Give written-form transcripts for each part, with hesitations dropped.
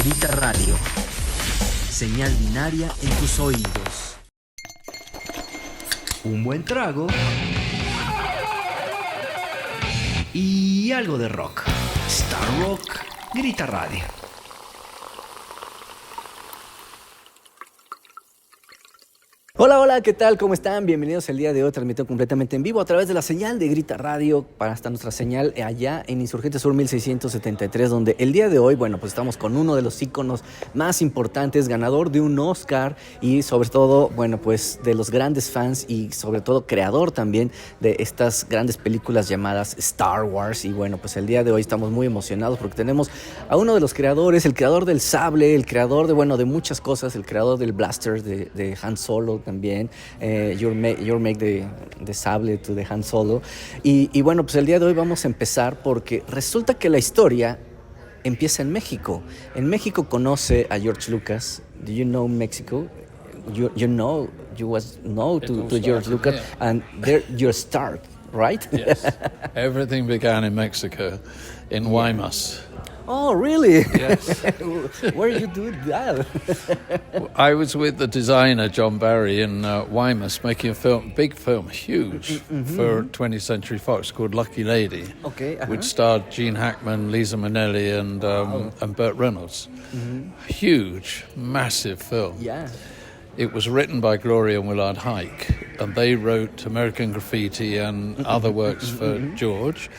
Gritaradio. Señal binaria en tus oídos. Un buen trago y algo de rock. Star Rock, Gritaradio. Hola, hola, ¿qué tal? ¿Cómo están? Bienvenidos el día de hoy, transmitido completamente en vivo a través de la señal de Gritaradio para hasta nuestra señal allá en Insurgente Sur 1673, donde el día de hoy, bueno, pues estamos con uno de los íconos más importantes, ganador de un Oscar y sobre todo, bueno, pues de los grandes fans y sobre todo creador también de estas grandes películas llamadas Star Wars. Y bueno, pues el día de hoy estamos muy emocionados porque tenemos a uno de los creadores, el creador del sable, el creador de, bueno, de muchas cosas, el creador del blaster de Han Solo también, your make the sable to the Han Solo. Y bueno, pues el día de hoy vamos a empezar porque resulta que la historia empieza en México. En México conoce a George Lucas. Do you know Mexico? You was know to George Lucas, here. And there your start, right? Yes. Everything began in Mexico, in Guaymas. Oh, really? Yes. Where you do that? I was with the designer John Barry in Guaymas making a big film, huge, for 20th Century Fox called Lucky Lady, Okay, which starred Gene Hackman, Liza Minnelli, and Burt Reynolds. Huge, massive film. Yeah. It was written by Gloria and Willard Huyck, and they wrote American Graffiti and other works for George,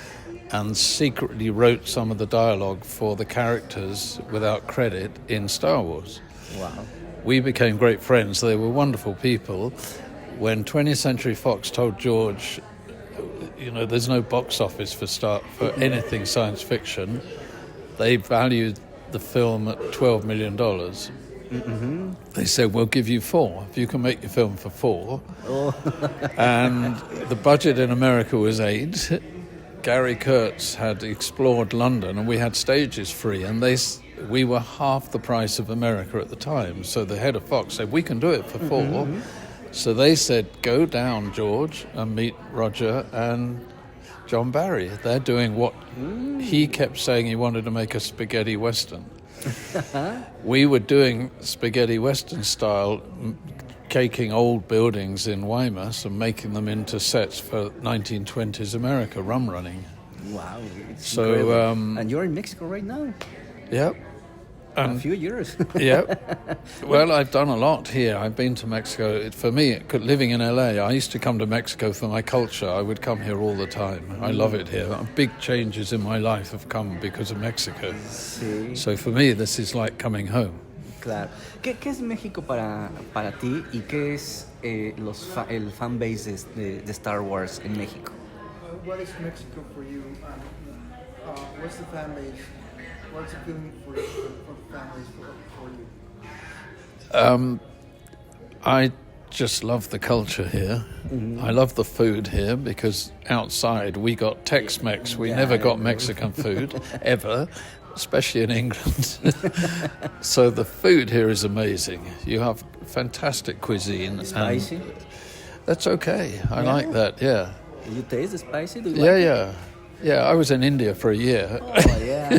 and secretly wrote some of the dialogue for the characters without credit in Star Wars. Wow. We became great friends. They were wonderful people. When 20th Century Fox told George, you know, there's no box office for anything science fiction, they valued the film at $12 million. They said, we'll give you 4 if you can make your film for 4. Oh. And the budget in America was 8. Gary Kurtz had explored London and we had stages free, and we were half the price of America at the time. So the head of Fox said, we can do it for 4. So they said, go down, George, and meet Roger and John Barry. They're doing what he kept saying he wanted to make a spaghetti western. We were doing spaghetti western style, caking old buildings in Guaymas and making them into sets for 1920s America, rum running. Wow. It's So, incredible. And you're in Mexico right now? Yep. A few years. Yep. Well, I've done a lot here. I've been to Mexico. For me, living in LA, I used to come to Mexico for my culture. I would come here all the time. I love it here. Big changes in my life have come because of Mexico. Sí. So for me, this is like coming home. Claro. ¿Qué es México para ti y qué es el fan base de Star Wars en México? What is Mexico for you? What's the fan base? What's the feeling for the families for you? I just love the culture here. I love the food here because outside we got Tex-Mex. We never got Mexican food, ever, especially in England. So the food here is amazing. You have fantastic cuisine. Spicy? That's okay. I like that, yeah. You taste the spicy? Do you Yeah, like yeah. Yeah, I was in India for a year. Oh, yeah.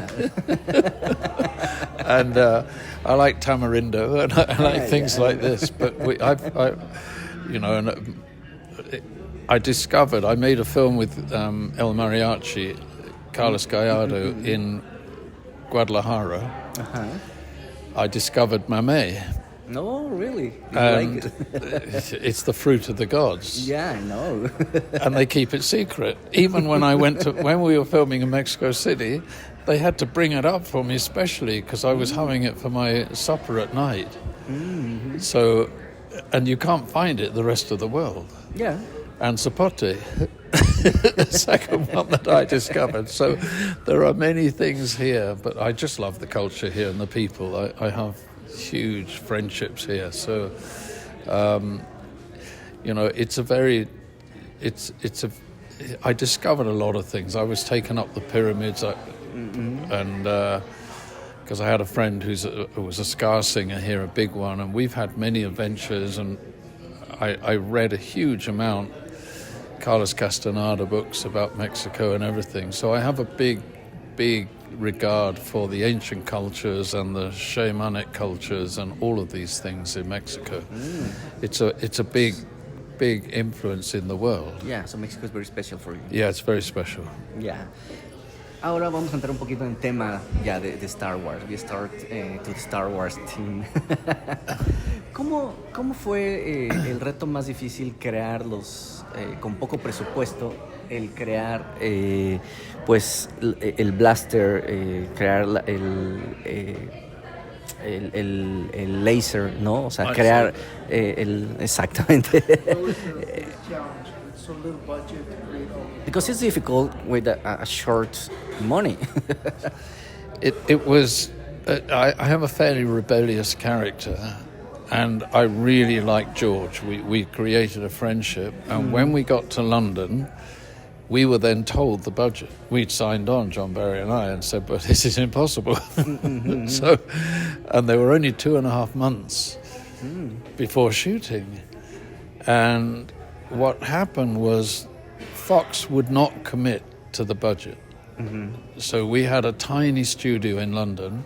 And I like tamarindo and I like things like this. But I made a film with El Mariachi, Carlos Gallardo in Guadalajara. I discovered mamey. No, really? You like it? It's the fruit of the gods. Yeah, I know. And they keep it secret. Even when when we were filming in Mexico City, they had to bring it up for me especially because I was having it for my supper at night. So, and you can't find it the rest of the world. Yeah. And zapote, the second one that I discovered. So there are many things here, but I just love the culture here and the people. I have huge friendships here. So, I discovered a lot of things. I was taken up the pyramids and because I had a friend who was a ska singer here, a big one, and we've had many adventures, and I read a huge amount, Carlos Castaneda books about Mexico and everything. So I have a big big regard for the ancient cultures and the shamanic cultures and all of these things in Mexico. It's a big influence in the world. Yeah, so Mexico is very special for you. Yeah, it's very special. Yeah. Ahora vamos a entrar un poquito en tema ya de Star Wars. We start to the Star Wars team. ¿Cómo fue el reto más difícil crear con poco presupuesto, el crear pues el blaster, crear el laser, ¿no? O sea, crear exactamente. So little budget to create all. Because it's difficult with a short money. It was. I have a fairly rebellious character, and I really liked George. We created a friendship, and when we got to London, we were then told the budget. We'd signed on, John Barry and I, and said, "But this is impossible." So, and there were only 2.5 months before shooting, and what happened was Fox would not commit to the budget. So we had a tiny studio in London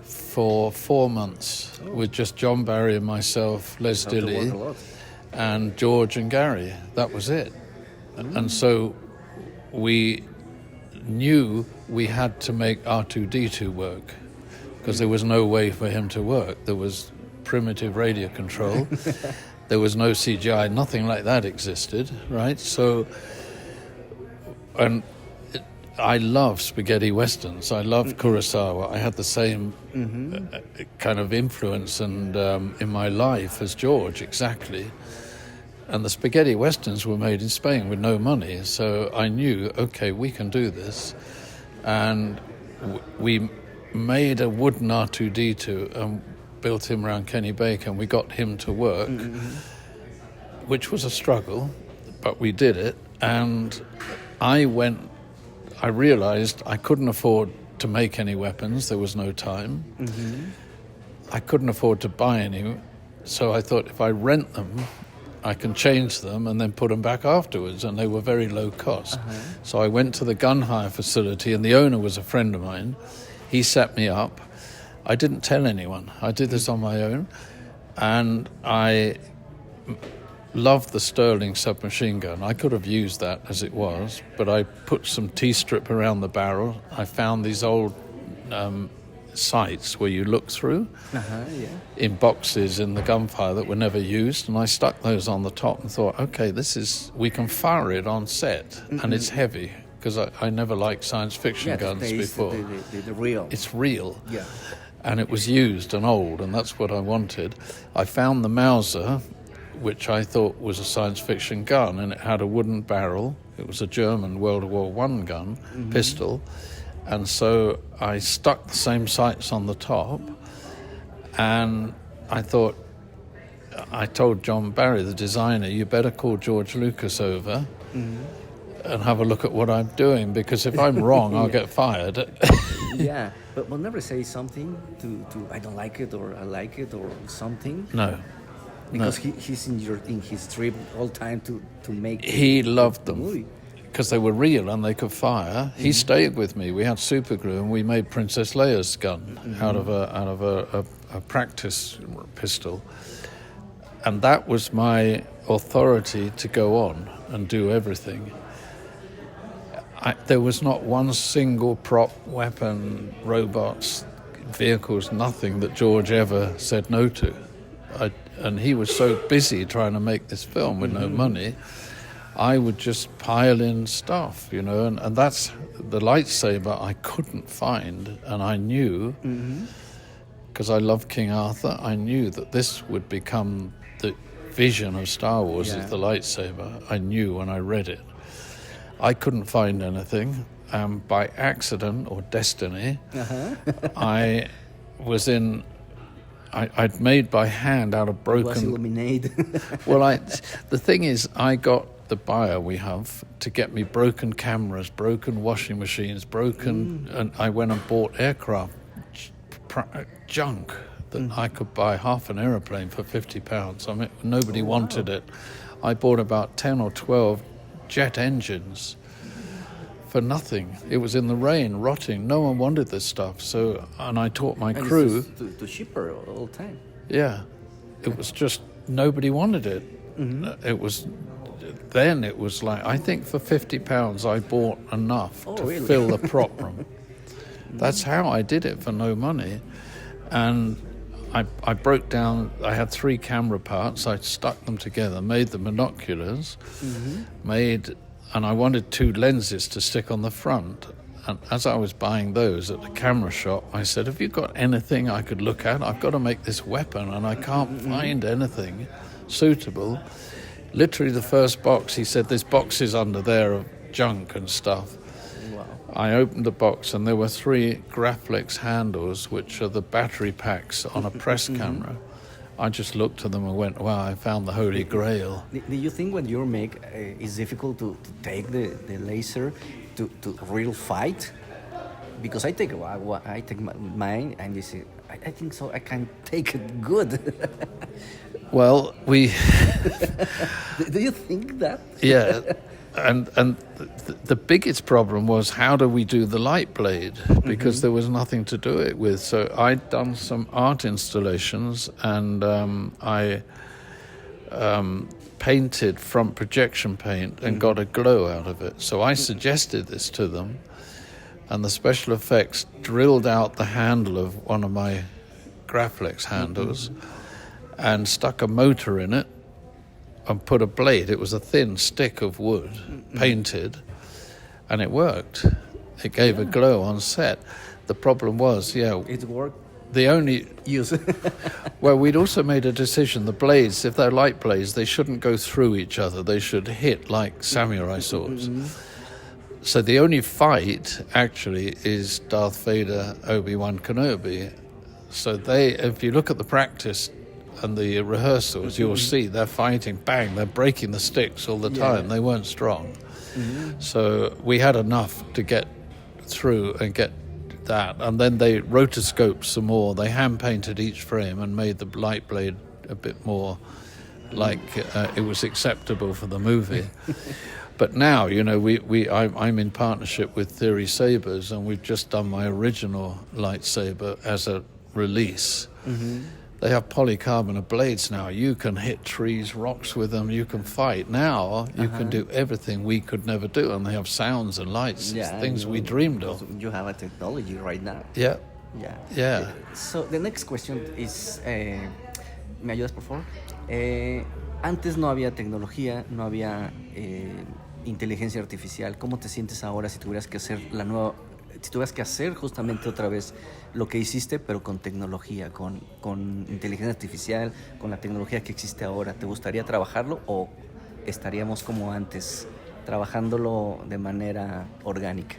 for 4 months with just John Barry and myself, Les Dilly, and George and Gary. That was it. And so we knew we had to make R2-D2 work because there was no way for him to work. There was primitive radio control. There was no CGI, nothing like that existed, right? So, and I love spaghetti westerns. I love Kurosawa. I had the same kind of influence and in my life as George, exactly. And the spaghetti westerns were made in Spain with no money, so I knew, okay, we can do this. And we made a wooden R2-D2 and built him around Kenny Baker, and we got him to work, which was a struggle, but we did it. And I realized I couldn't afford to make any weapons. There was no time. I couldn't afford to buy any, so I thought if I rent them, I can change them and then put them back afterwards, and they were very low cost. So I went to the gun hire facility, and the owner was a friend of mine. He set me up. I didn't tell anyone. I did this on my own, and I loved the Sterling submachine gun. I could have used that as it was, but I put some T-strip around the barrel. I found these old sights where you look through in boxes in the gunfire that were never used, and I stuck those on the top and thought, okay, we can fire it on set, and it's heavy, because I never liked science fiction guns before. The real. It's real. Yeah. And it was used and old, and that's what I wanted. I found the Mauser, which I thought was a science fiction gun, and it had a wooden barrel. It was a German World War I gun, pistol. And so I stuck the same sights on the top, and I told John Barry, the designer, you better call George Lucas over and have a look at what I'm doing, because if I'm wrong, I'll get fired. Yeah, but we'll never say something to I don't like it, or I like it, or something. No. Because he's in his trip all time to make. He loved them movie. because they were real and they could fire. He stayed with me. We had super glue, and we made Princess Leia's gun out of a practice pistol, and that was my authority to go on and do everything. There was not one single prop, weapon, robots, vehicles, nothing that George ever said no to. And he was so busy trying to make this film with no money, I would just pile in stuff, and that's the lightsaber I couldn't find, and I knew, because I love King Arthur, I knew that this would become the vision of Star Wars, is the lightsaber. I knew when I read it. I couldn't find anything. By accident or destiny, I was in... I'd made by hand out of broken... Was illuminated. Well, the thing is, I got the buyer we have to get me broken cameras, broken washing machines, and I went and bought aircraft junk that I could buy half an aeroplane for £50. I mean, nobody wanted it. I bought about 10 or 12 jet engines for nothing. It was in the rain, rotting. No one wanted this stuff. So, and I taught my crew. It's to shipper all the time. Yeah, it was just nobody wanted it. It was like, I think for £50 I bought enough to really? fill the prop room. That's how I did it for no money. And I broke down, I had 3 camera parts, I stuck them together, made the binoculars, and I wanted 2 lenses to stick on the front. And as I was buying those at the camera shop, I said, have you got anything I could look at? I've got to make this weapon and I can't find anything suitable. Literally the first box, he said, there's boxes under there of junk and stuff. Wow. I opened the box and there were 3 Graflex handles, which are the battery packs on a press camera. I just looked at them and went, wow, I found the Holy Grail. Do you think when you make it's difficult to take the laser to real fight? Because I take mine and you say, I think so, I can take it good. Well, we... Do you think that? Yeah. And the biggest problem was, how do we do the light blade? Because there was nothing to do it with. So I'd done some art installations, and I painted front projection paint and got a glow out of it. So I suggested this to them, and the special effects drilled out the handle of one of my Graflex handles and stuck a motor in it and put a blade. It was a thin stick of wood, painted, and it worked. It gave a glow on set. The problem was, it worked. The only use. Well, we'd also made a decision. The blades, if they're light blades, they shouldn't go through each other. They should hit like samurai swords. So the only fight actually is Darth Vader, Obi-Wan Kenobi. So if you look at the practice and the rehearsals, you'll see they're fighting, bang, they're breaking the sticks all the time. They weren't strong. So we had enough to get through and get that. And then they rotoscoped some more. They hand-painted each frame and made the light blade a bit more like it was acceptable for the movie. But now, I'm in partnership with Theory Sabers, and we've just done my original lightsaber as a release. They have polycarbonate blades now. You can hit trees, rocks with them. You can fight. Now you can do everything we could never do, and they have sounds and lights, things we dreamed of. You have a technology right now. Yeah. So the next question is, ¿me ayudas por favor? Antes no había tecnología, no había inteligencia artificial. ¿Cómo te sientes ahora si tuvieras que hacer si tuvieras que hacer justamente otra vez lo que hiciste, pero con tecnología, con inteligencia artificial, con la tecnología que existe ahora? ¿Te gustaría trabajarlo o estaríamos como antes, trabajándolo de manera orgánica?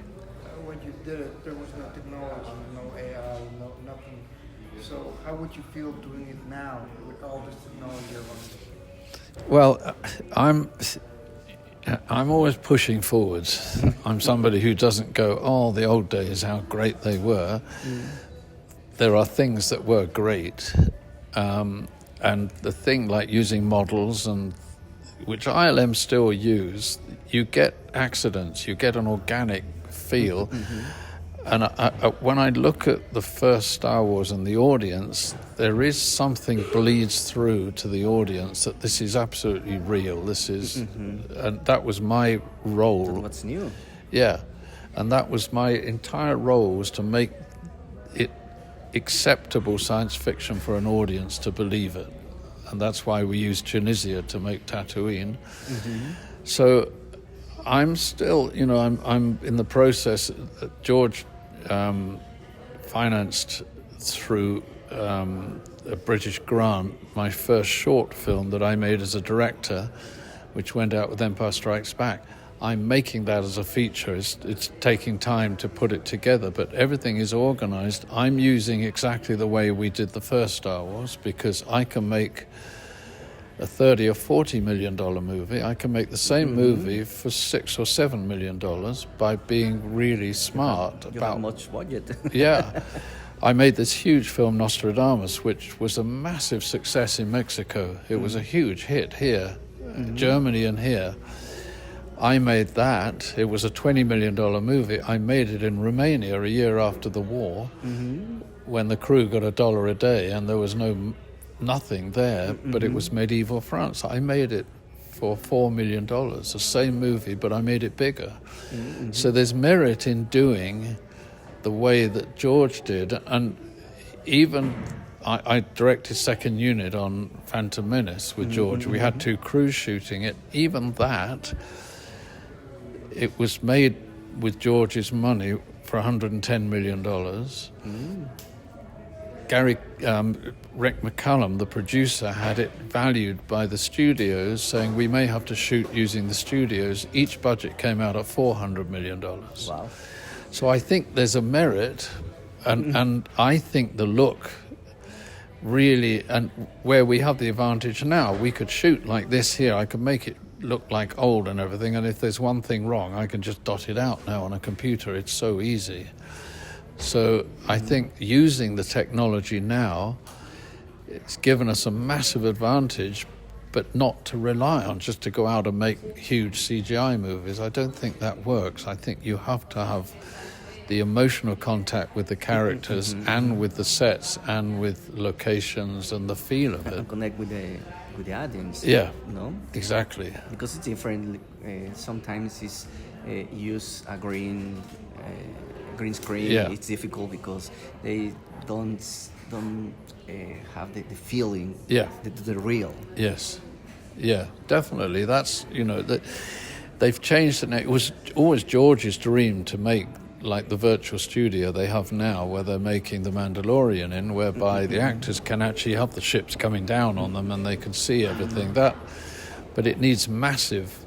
When you did it, there was no technology, no AI, no nothing. So how would you feel doing it now with all this technology around? Well, I'm always pushing forwards. I'm somebody who doesn't go, oh, the old days, how great they were. There are things that were great. And the thing like using models, and which ILM still use, you get accidents, you get an organic feel. And when I look at the first Star Wars and the audience, there is something bleeds through to the audience that this is absolutely real. This is, and that was my role. That's what's new. Yeah, and that was my entire role, was to make it acceptable science fiction for an audience to believe it. And that's why we used Tunisia to make Tatooine. So I'm still, I'm in the process. George financed through a British grant my first short film that I made as a director, which went out with Empire Strikes Back. I'm making that as a feature. It's taking time to put it together, but everything is organized. I'm using exactly the way we did the first Star Wars, because I can make a $30 or $40 million movie. I can make the same movie for $6 or $7 million by being really smart You have much budget. Yeah. I made this huge film, Nostradamus, which was a massive success in Mexico. It was a huge hit here, Germany and here. I made that. It was a $20 million movie. I made it in Romania a year after the war, when the crew got $1 a day and there was nothing there, but it was medieval France. I made it for $4 million, the same movie, but I made it bigger. So there's merit in doing the way that George did, and even I directed second unit on Phantom Menace with George. We had 2 crews shooting it. Even that, it was made with George's money for $110 million. Rick McCallum, the producer, had it valued by the studios, saying we may have to shoot using the studios. Each budget came out at $400 million. Wow. So I think there's a merit, and I think the look really, and where we have the advantage now, we could shoot like this here. I could make it look like old and everything, and if there's one thing wrong, I can just dot it out now on a computer. It's so easy. So I think using the technology now, it's given us a massive advantage, but not to rely on just to go out and make huge CGI movies. I don't think that works. I think you have to have the emotional contact with the characters and with the sets and with locations and the feel of it. And connect with the audience. Yeah, No? exactly. Because it's different. Sometimes it's use a green screen. Yeah. It's difficult because they don't have the feeling. Yeah. The real. Yes, yeah, definitely. That's, that they've changed it. It was always George's dream to make like the virtual studio they have now, where they're making The Mandalorian in, whereby the actors can actually have the ships coming down on them and they can see everything. But it needs massive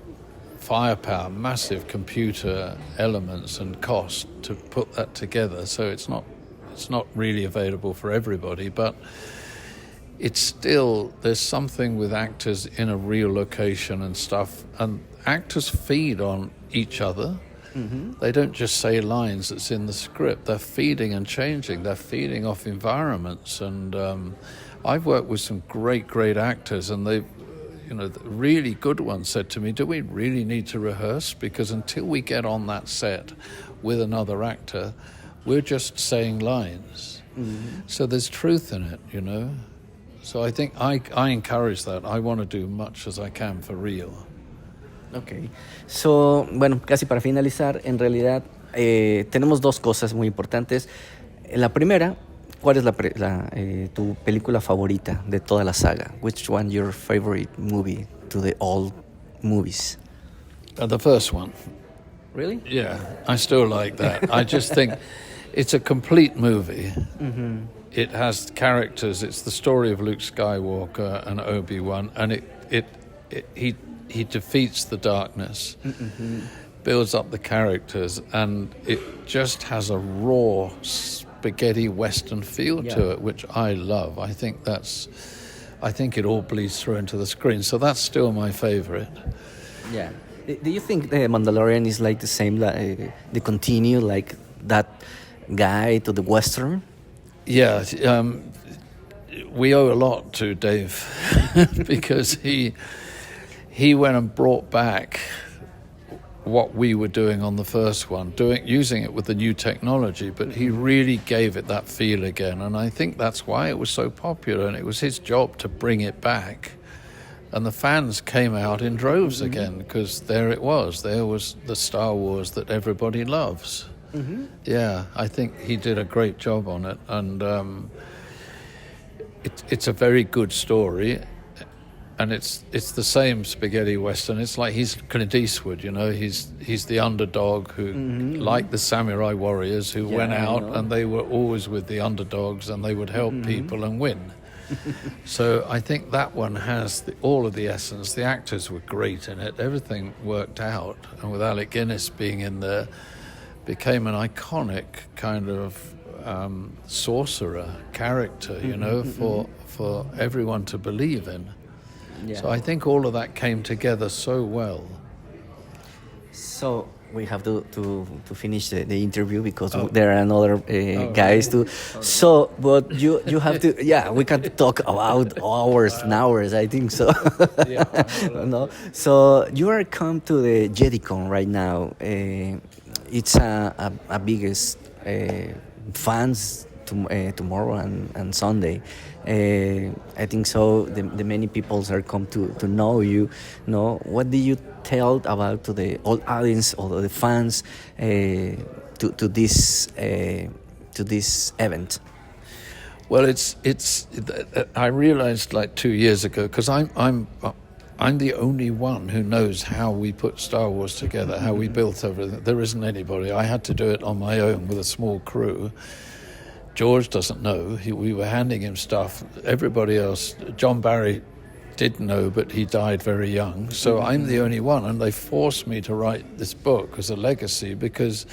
firepower, massive computer elements and cost to put that together. So it's not really available for everybody, but it's still, there's something with actors in a real location and stuff, and actors feed on each other. They don't just say lines that's in the script. They're feeding and changing. They're feeding off environments. And I've worked with some great actors, and they've, the really good ones said to me, do we really need to rehearse? Because until we get on that set with another actor, we're just saying lines. So there's truth in it, So I think I encourage that. I want to do much as I can for real. Ok. So, bueno, casi para finalizar, en realidad tenemos 2 cosas muy importantes. La primera, ¿cuál es tu película favorita de toda la saga? Which one your favorite movie to the old movies? The first one. Really? Yeah, I still like that. I just think it's a complete movie. It has characters. It's the story of Luke Skywalker and Obi-Wan, and he defeats the darkness, builds up the characters, and it just has a raw spaghetti western feel to it, which I love. I think it all bleeds through into the screen, so that's still my favorite. Yeah. Do you think the Mandalorian is like the same, the continue, like that guy to the western? Yeah, we owe a lot to Dave because he went and brought back what we were doing on the first one, using it with the new technology, but he really gave it that feel again, and I think that's why it was so popular, and it was his job to bring it back. And the fans came out in droves again, because there was the Star Wars that everybody loves. Yeah, I think he did a great job on it, and it's a very good story. And it's the same spaghetti western. It's like he's Clint Eastwood, He's the underdog who, like the samurai warriors who went out and they were always with the underdogs and they would help people and win. So I think that one has all of the essence. The actors were great in it. Everything worked out. And with Alec Guinness being in there, became an iconic kind of sorcerer character, for everyone to believe in. Yeah. So I think all of that came together so well. So we have to finish the interview because there are another guys too. So, but you have to. Yeah, we can talk about hours and hours. I think so. No. So you are come to the JediCon right now. It's a biggest fans tomorrow and Sunday. I think so. The many people are come to know you. No, what do you tell about to the old audience or the fans to this event? Well, it's. I realized like 2 years ago because I'm the only one who knows how we put Star Wars together, how we built everything. There isn't anybody. I had to do it on my own with a small crew. George doesn't know. We were handing him stuff. Everybody else, John Barry did know, but he died very young. So I'm the only one, and they forced me to write this book as a legacy because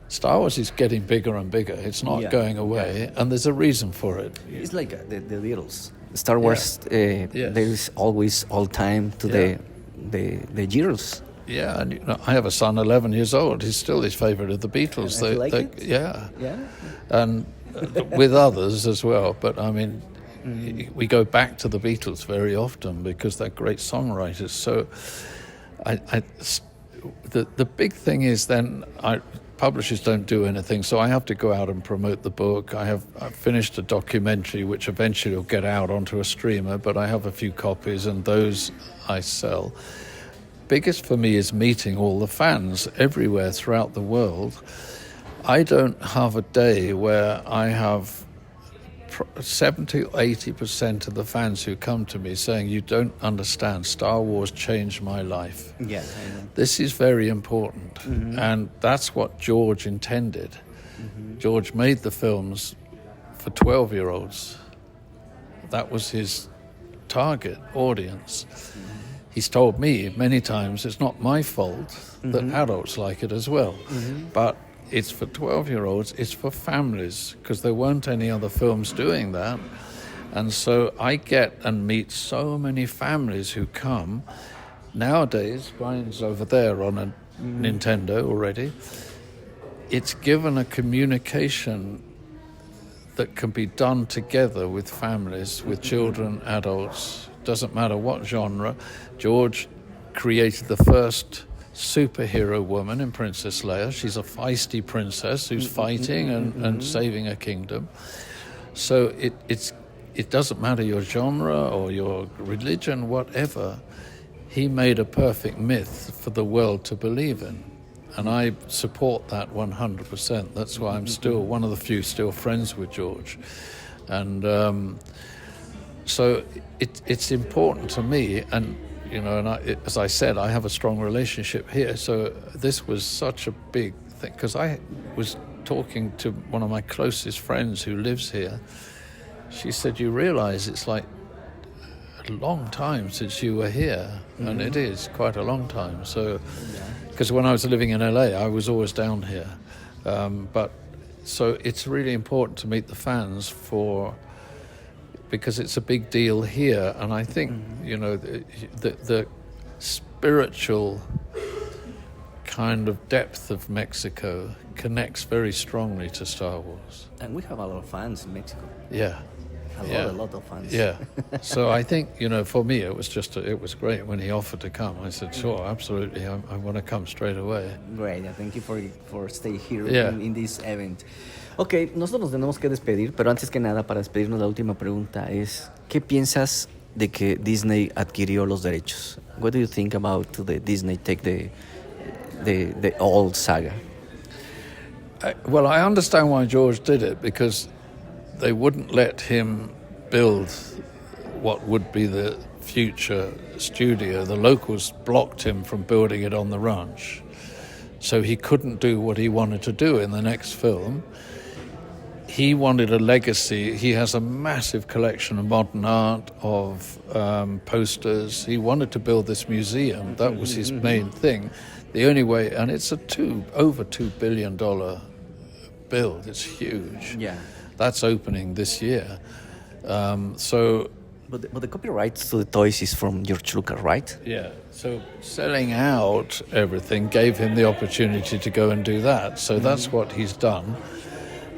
Star Wars is getting bigger and bigger. It's not going away, and there's a reason for it. It's like the Beatles. Star Wars, there is always all time to the years. Yeah, and I have a son, 11 years old. He's still his favorite of the Beatles. Yeah. And with others as well. But I mean, we go back to the Beatles very often because they're great songwriters. So the big thing is then publishers don't do anything, so I have to go out and promote the book. I've finished a documentary which eventually will get out onto a streamer, but I have a few copies and those I sell. Biggest for me is meeting all the fans everywhere throughout the world. I don't have a day where I have 70 or 80% of the fans who come to me saying, you don't understand, Star Wars changed my life. Yeah, this is very important. And that's what George intended. George made the films for 12-year-olds. That was his target audience. He's told me many times it's not my fault that adults like it as well. But it's for 12-year-olds, it's for families, because there weren't any other films doing that. And so I get and meet so many families who come. Nowadays, Brian's over there on a Nintendo already. It's given a communication that can be done together with families, with children, adults, doesn't matter what genre. George created the first superhero woman in Princess Leia. She's a feisty princess who's fighting and saving a kingdom. So it doesn't matter your genre or your religion, whatever. He made a perfect myth for the world to believe in. And I support that 100%. That's why I'm still one of the few still friends with George. And so it's important to me. And, you know, as I said, I have a strong relationship here. So this was such a big thing. Because I was talking to one of my closest friends who lives here. She said, you realize it's like a long time since you were here. And it is quite a long time. So, because when I was living in LA, I was always down here. But so it's really important to meet the fans because it's a big deal here. And I think, you know, the spiritual kind of depth of Mexico connects very strongly to Star Wars. And we have a lot of fans in Mexico. Yeah. A lot of fans. Yeah. So I think, you know, for me, it was great when he offered to come. I said, sure, absolutely, I want to come straight away. Great, thank you for staying here in this event. Ok, nosotros nos tenemos que despedir, pero antes que nada, para despedirnos, la última pregunta es, ¿qué piensas de que Disney adquirió los derechos? What do you think about the Disney take the old saga? Well, I understand why George did it, because they wouldn't let him build what would be the future studio. The locals blocked him from building it on the ranch. So he couldn't do what he wanted to do in the next film. He wanted a legacy. He has a massive collection of modern art, of posters. He wanted to build this museum. That was his main thing. The only way, and it's over $2 billion build. It's huge. Yeah. That's opening this year. So But the copyrights to the toys is from George Lucas, right? Yeah, so selling out everything gave him the opportunity to go and do that. So that's what he's done.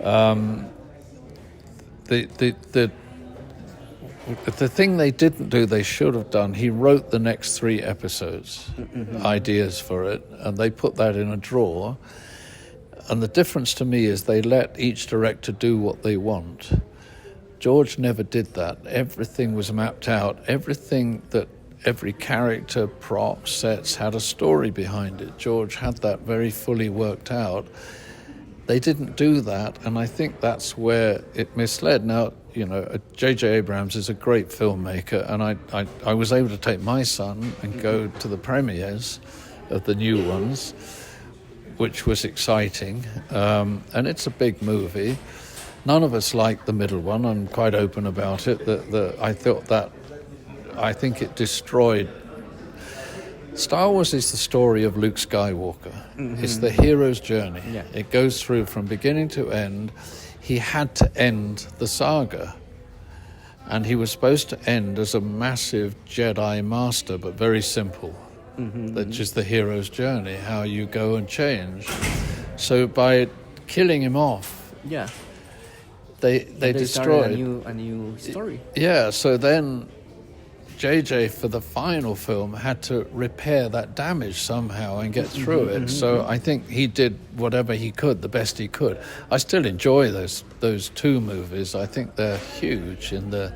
The thing they didn't do, they should have done, he wrote the next 3 episodes, ideas for it, and they put that in a drawer. And the difference to me is they let each director do what they want. George never did that. Everything was mapped out. Every character, props, sets had a story behind it. George had that very fully worked out. They didn't do that, and I think that's where it misled. Now, you know, J.J. Abrams is a great filmmaker, and I was able to take my son and go to the premieres of the new ones, which was exciting. And it's a big movie. None of us liked the middle one. I'm quite open about it. I think it destroyed. Star Wars is the story of Luke Skywalker. It's the hero's journey. Yeah. It goes through from beginning to end. He had to end the saga. And he was supposed to end as a massive Jedi master, but very simple. That's just the hero's journey, how you go and change. So by killing him off, they destroyed a new story. Yeah, so then JJ for the final film had to repair that damage somehow and get through it. So I think he did whatever he could, the best he could. I still enjoy those 2 movies. I think they're huge in the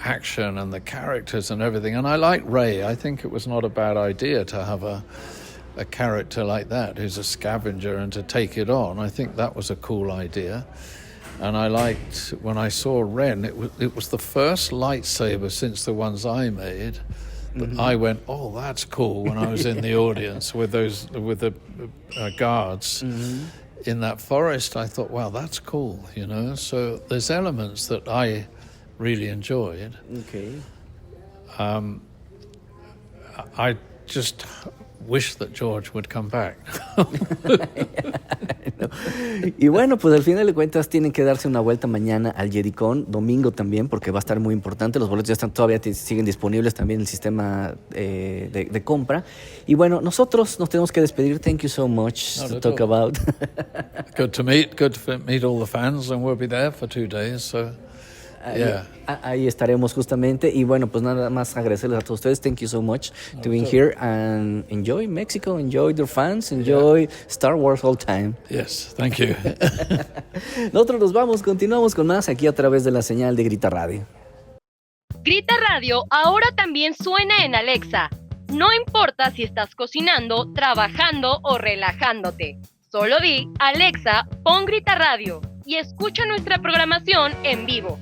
action and the characters and everything. And I like Rey. I think it was not a bad idea to have a character like that who's a scavenger and to take it on. I think that was a cool idea. And I liked, when I saw Ren, it was the first lightsaber since the ones I made that I went, oh, that's cool, when I was in the audience with the guards in that forest. I thought, wow, that's cool, you know. So there's elements that I really enjoyed. Okay. I just wish that George would come back. Y bueno, pues al final de cuentas tienen que darse una vuelta mañana al JediCon, domingo también, porque va a estar muy importante. Los boletos ya están, todavía siguen disponibles también en el sistema de compra. Y bueno, nosotros nos tenemos que despedir. Thank you so much to talk about. Good to meet all the fans, and we'll be there for 2 days, so yeah. Ahí estaremos justamente. Y bueno, pues nada más agradecerles a todos ustedes. Thank you so much to being here, and enjoy Mexico, enjoy your fans, enjoy Star Wars all time. Yes, thank you. Nosotros nos vamos, continuamos con más aquí a través de la señal de Gritaradio. Gritaradio ahora también suena en Alexa. No importa si estás cocinando, trabajando o relajándote. Solo di, Alexa, pon Gritaradio y escucha nuestra programación en vivo.